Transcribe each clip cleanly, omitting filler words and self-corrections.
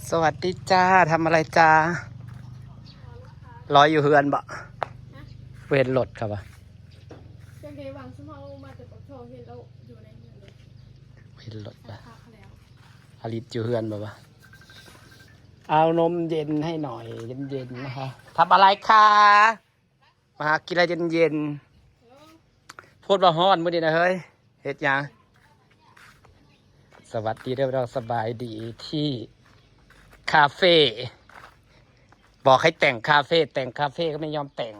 สวัสดีจ้าทำอะไรจ้ารออยู่เฮือนบ่เวนรถครับบ่จังเดวังสมอมาแต่ปากทองเห็นเราอยู่ในเมืองเลยเวนรถบ่พักแล้วอลิศอยู่เฮือนบ่เอานมเย็นให้หน่อยเย็นๆนะคะทำอะไรคะมาหากินอะไรเย็นๆพูดว่าฮ้อนมื้อนี้นะเฮ้ยเฮ็ดหยังสวัสดีเด้อเราสบายดีที่คาเฟ่บอกให้แต่งคาเฟ่แต่งคาเฟ่ก็ไม่ยอมแต่ง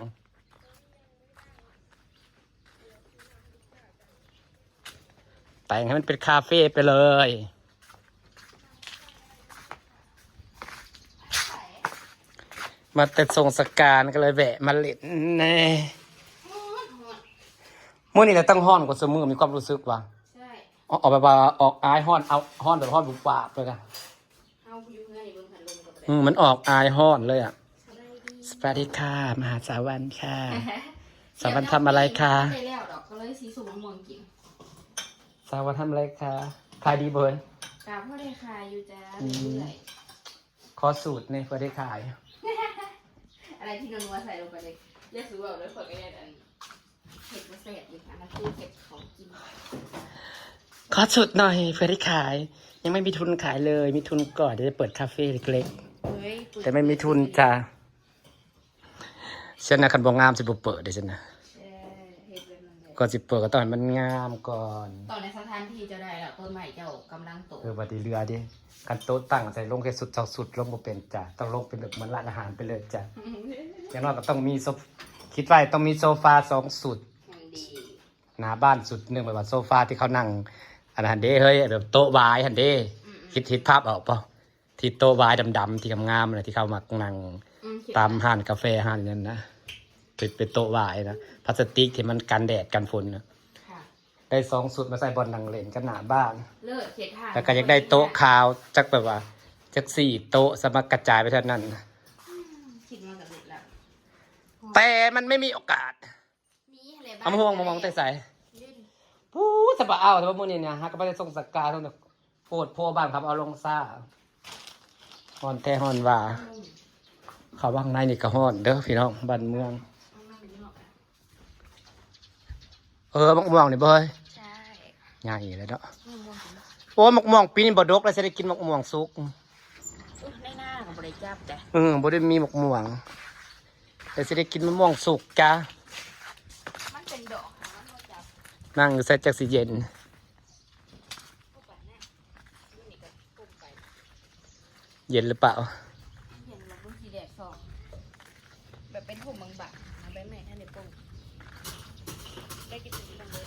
แต่งให้มันเป็นคาเฟ่ไปเลยมาแต่ทรงสการก็เลยแวะมาเล่นแน่มื่อนี้เราต้องห้อนกว่าเสมอมีความรู้สึกว่าใช่ออกแบบว่าออกอายห้อนเอาห้อนแบบห้อนบุบปากเลยกันเอาอยู่เงินอยู่บนพันลมกับมันออกอายห้อนเลยอ่ะสวัสดีค่ะมหาสาวันค่ะสาวันทำอะไรคะไม่แล้วดอกก็เลยสีสูงมองกินสาวันทำอะไรคะขายดีเบยกาพ่อได้ขายอยู่จ้าเรื่อยขอสูตรเนี่ยเพื่อได้ขายอะไรที่นัวใส่ลงไปเลยเรียกสูแบบแล้วคนก็ได้อันเห็ดมาเสร็จอยู่อันนั้นคือเห็ดของกินขอสูตรหน่อยเพื่อได้ขายยังไม่มีทุนขายเลยมีทุนก่อนเดี๋ยวจะเปิดคาเฟ่เล็กๆแต่ไม่มีทุนจ้าฉันนะคันบ่งามสิบ่เปิดเดี๋ยวฉันนะก่อนสิเปิดก็ต้องให้มันงามก่อนตอนในสถานที่จะได้แล้วต้นใหม่เจ้ากำลังโตบัดนี้เรือดิคันโต๊ะตั้งใส่ลงแค่สุดเท่าสุดลงบ่เป็นจ้ะต้องลงเป็นแบบเหมือนร้านอาหารไปเลยจ้ะอย่างน้อยก็ต้องมีคิดไว้ต้องมีโซฟา2สุดหน้าบ้านสุดหนึ่งแบบว่าโซฟาที่เขานั่งอันนั้นเด้เฮ้ยแบบโต๊ะวายหันเด้คิดภาพออกป่ะที่โต๊ะวายดำๆที่งามๆอะไรที่เขามานั่งตามห้านกาแฟห้านนั้นนะเป็นโต๊ะวายนะพลาสติกที่มันกันแดดกันฝนนะได้2สุดมาใส่บอลนังเล่นกันหน้าบ้านแล้วก็อยากได้โต๊ะขาวจักแบบว่าจัก4 โต๊ะสมัครกระจายไปเท่านั้นแต่มันไม่มีโอกาสเอามาห่วงมามองแต่ใส่ปู๊สบายเอาแต่ว่ามื้อนี้เนี่ยฮะก็ไม่ได้ส่งสักการส่งแต่โพดโพบ้านครับเอาลงซ่าฮอนแท้ฮอนว่าเขาว่างในนี่ก็ฮอนเด้อพี่น้องบ้านเมืองมักม่วงนี่เบ้ยใช่ใหญ่เลยเนาะโอ้มักม่วงปีนี้บ่ดกแล้วจะได้กินมักม่วงสุกในหน้าของบริจับแต่บ่ได้มีมักม่วงแต่จะได้กินมะม่วงสุกจ้ามันเป็นดอกนั่งอยู่ใส่จักสิเย็นเย็นหรือเปล่าเย็นแล้วก็สีแดดสองแบบเป็นผมบางๆนะใบใหม่ท่านเด็กปุ่งได้กินสิ่งต่างๆเลย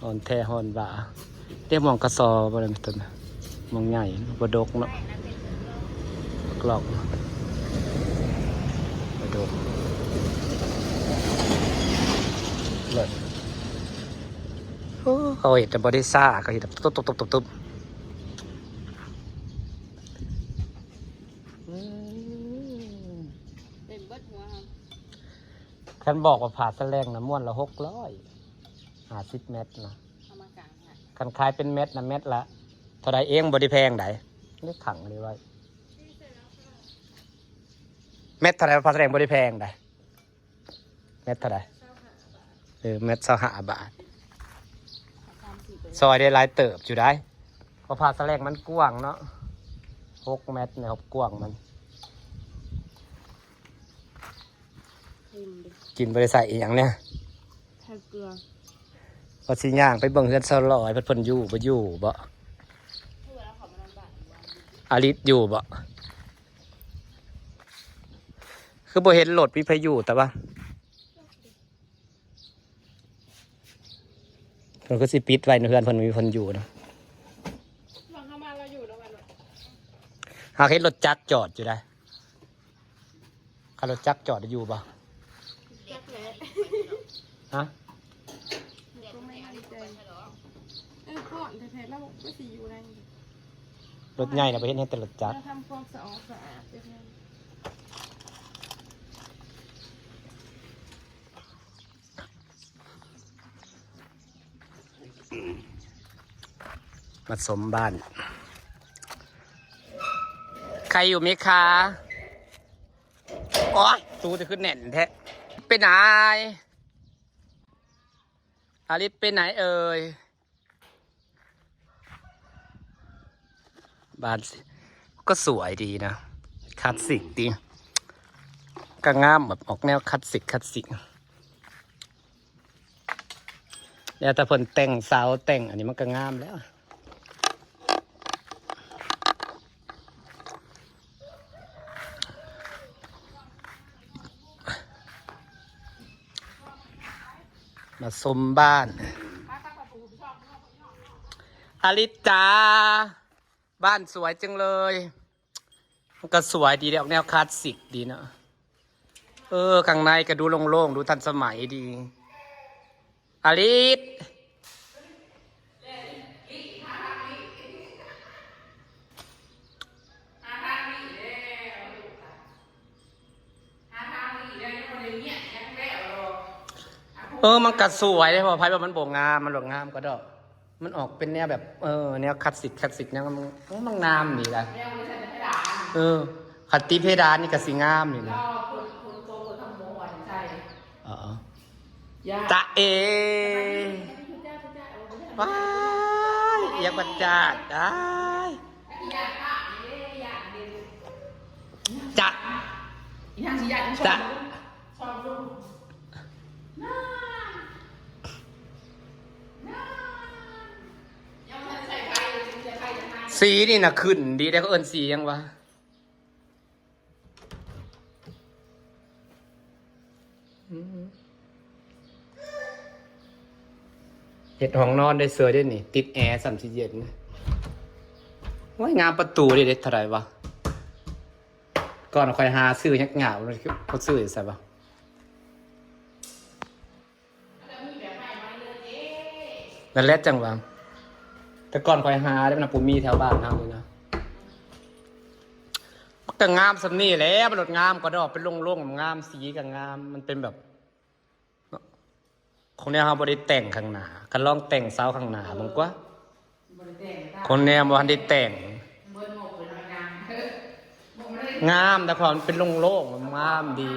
ฮอนแท้ฮอนว่าเรียกมองกระสอบอะไรต้นมองใหญ่บ่ดกเนาะกลอกบ่ดกเลยเขาเห็นแต่บอดี้ซ่าเขาเห็นแบบตุ๊บฉันบอกว่าผ่าแสลงนะม้วนละ650 เมตรนะคันคายเป็นเม็ดนะเม็ดละเท่าไรเองบอดี้แพงไหนนี่ขังเลยไว้เม็ดเท่าไรผ่าแสลงบอดี้แพงไหนเม็ดเท่าไรเม็ด25 บาทซอยได้หลายเติบอยู่ได้เพราะผ่าแสลงมันกว้างเนาะ6 เมตรเนี่ยครับกว้างมันกินบริษัทอีกอย่างเนี่ยใส่เกลือพอสิย่างไปเบิ่งเฮือนเซาลอยเพิ่นอยู่บ่อาลิศอยู่บ่คือบ่เห็นรถมีไผอยู่แต่ว่าเพิ่นก็สิปิดไว้เฮือนเพิ่นมีเพิ่นอยู่นะลองเข้ามาเราอยู่แล้วกันหากเห็นรถจักรจอดอยู่ได้รถจักรจอดอยู่บ่ฮะก่อนแต่เราไม่สีอยู่ในรถใหญ่นะไปเห็นแต่รถจักรทำความสะอาด มาสมบ้านใครอยู่ไหมคะ โอ๊ยตูจะขึ้นแน่นแท้ไปไหนอาริสไปไหนเอ่ยบ้านก็สวยดีนะคลาสสิกดีก็งามแบบออกแนวคลาสสิกแล้วแต่เพิ่นแต่งเสาแต่งอันนี้มันก็งามแล้วมาสมบ้านอลิจาบ้านสวยจังเลยมันก็สวยดีออกแนวคลาสสิกดีนะข้างในก็ดูโล่งๆดูทันสมัยดีอลิสมันก็สวยเลยพอไพ่แบบมันโบงามมันหลวงงามก็ดอกมันออกเป็นแนวแบบแนวคลาสสิกแนวมันงามดีละขัดตีเพดานนี่ก็สีงามนี่นะตะเอว้ายอยากบัดจัดได้จะสีนี่นะขึ้นดีได้เขาเอิ้นสียังวะเห็ดห้องนอนได้เสือได้นี่ติดแอร์สั่นสิเย็นว่างามประตูได้เด็ดเท่าไหร่วะก่อนคอยหาซื้อยักเหงาเลยเขาซื้อใช่ปะนั่นแหละจังหวะแต่ก่อนคอยหาได้มันปูมีแถวบ้านทำเลยนะแต่งามสำนี่แหละมันหลดงามก็ดอกเป็นโล่งๆงามสีกับงามมันเป็นแบบคนเนี้ยเขาบริแต่งข้างหน้ากันลองแต่งเสาข้างหน้ามันกว่าคนเนี้ยมันได้แต่งงามแต่ความเป็นโล่งๆงามดี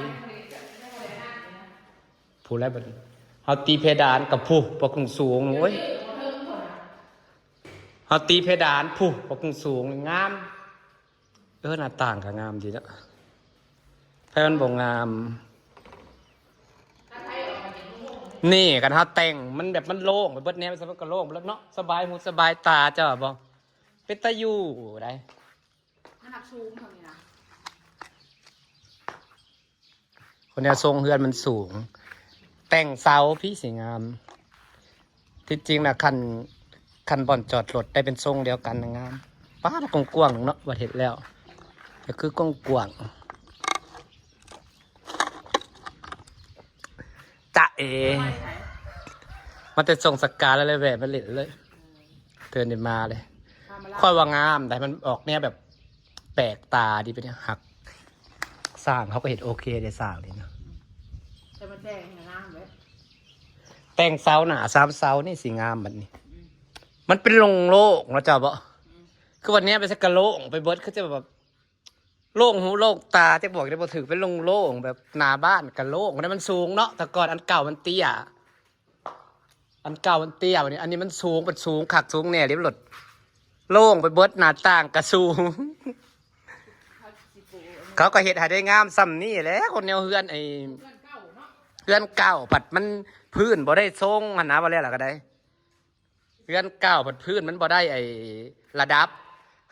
ผู้แรกเป็นเขาตีเพดานกับผู้ปกสูงเว้ยเขาตีเพดานผู้ปกสูงงามหน้าต่างก็งามดีแล้วแพ่มันบอกงามนี่กันเขาแต่งมันแบบมันโล่งไปเบิดแนวมันก็โล่งแล้วเนาะสบายหูสบายตาเจ้าบอกเป็นตะยูได้หักสูงทำไงนะคนเนี้ยทรงเฮือนมันสูงแต่งเสาพี่สีงามที่จริงนะคันบ่อนจอดรถได้เป็นทรงเดียวกันนะงามป้าตะกวางเนาะวัดเห็ดแล้วแต่คือกวางจะมันจะส่งสกาแล้วเลยแบบมันเล่นเลยเตือนได้มาเลยค่อยว่างามแต่มันออกเนี่ยแบบแปลกตาดีไปเนี่ยหักสร้างเขาก็เห็นโอเคได้สร้างเลยนะแต่มันแต่งงามเลยแต่งเสาหนา3 เสานี่สีงามแบบนี้มันเป็นโล่งเราจะบอกคือวันนี้ไปสักกะโล่งไปเบิร์ดเขาจะแบบโล่งหูโล่งตาจะบอกได้บอกถือเป็นโล่งแบบหน้าบ้านกะโล่งนั้นมันสูงเนาะแต่ก่อนอันเก่ามันเตี้ยวันนี้อันนี้มันสูงขักสูงแน่เรียบร้อยโล่งไปเบิร์ดหน้าต่างกระสูงเขาก็เห็ดให้ได้งามซ้ำนี่แหละคนแนวเฮือนเฮือนเก่าปัดมันพื้นบ่ได้ทรงหันหน้าบ่แล้วล่ะก็ได้เฮือนเก่าปัดพื้นมันบ่ได้ระดับ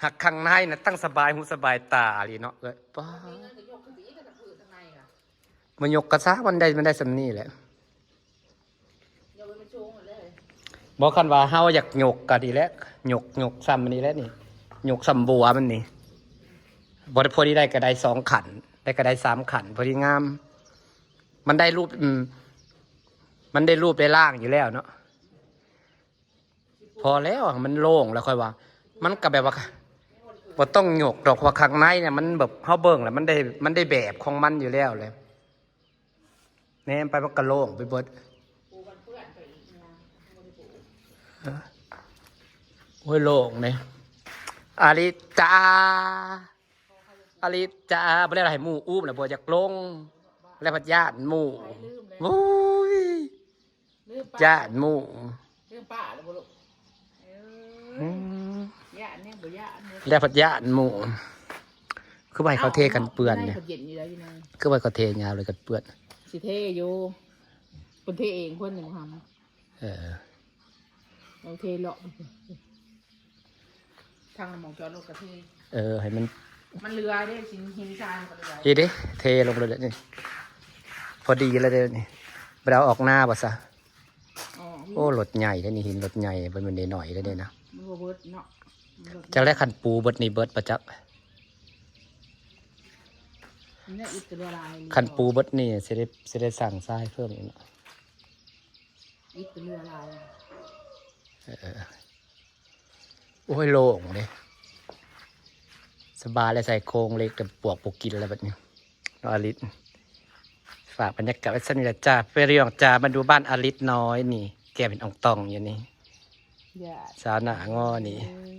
หักข้างในนะตั้งสบายหูสบายตาลีเนาะเลยป้ามันยกกระซ่ามันได้ซ้ำนี่แหละบอกคันว่าเฮาอยากหยกก็ดีแล้วหยกซ้ำมันนี่แล้วนี่หยกซ้ำบัวมันนี่บริพอดีได้ก็ได้2 ขันได้ก็ได้3 ขันพอดีงามมันได้รูปได้ร่างอยู่แล้วเนาะพอแล้วมันโล่งแล้วค่อยว่ามันก็แบบว่าบ่ต้องหยกดอกว่าข้างในเนี่ยมันแบบเฮาเบิ่งแล้วมันได้แบบของมันอยู่แล้วเลยแนมไปมันก็โล่งไปเบิด โอ้ยโล่งเลยอาริจ้าอาริจ้าบ่ได้อะไรหมู่อุ้มนะบ่อยากลงแล้วพัดญาติหมู่โอ้ยญาติหมู่ เรื่องป้าแล้วบ่ลูก อืม ย่าเนี่ยบ่ย่าเนี่ย แล้วพัดญาติหมู่คือไปเขาเทกันเปื้อนเนี่ย เย็นอยู่แล้วอยู่นะ คือไปเขาเทยาวเลยกันเปื้อน สิเทอยู่คนเทเองคนหนึ่งท เออ ำเราเทเลาะทางหมองจอดรถกระเท ให้มัน มันเรือได้สินหินทรายมันก็เรือ อีดิเทลงเลยเดี๋ยวนี่พอดีแล้วเดี๋ยวนี่ไปเอาออกหน้าป่ะซะ อ๋อ โอ้รถใหญ่แล้วนี่หินรถใหญ่มันหน่อยๆแล้วเนี่ยนะ มันบ่เบิดเนาะ จากแรกขันปูเบิดนี่เบิดประจักษ์ เนี่ยอิตเรือลาย ขันปูเบิดนี่สิได้สั่งทรายเพิ่มอีกเนาะ อิตเรือลาย โอ้ยโล่งเลยสบายเลยใส่โครงเล็กแต่ปวกกินอะไรแบบนี้น้องอลิศฝากบรรยากาศไว้สักนิดละจ้าไปเรียงจ้ามาดูบ้านอลิศน้อยนี่ แกเป็นอ่องตองอย่างนี้ อย่า สาวหน้างอนี่ เอ้ย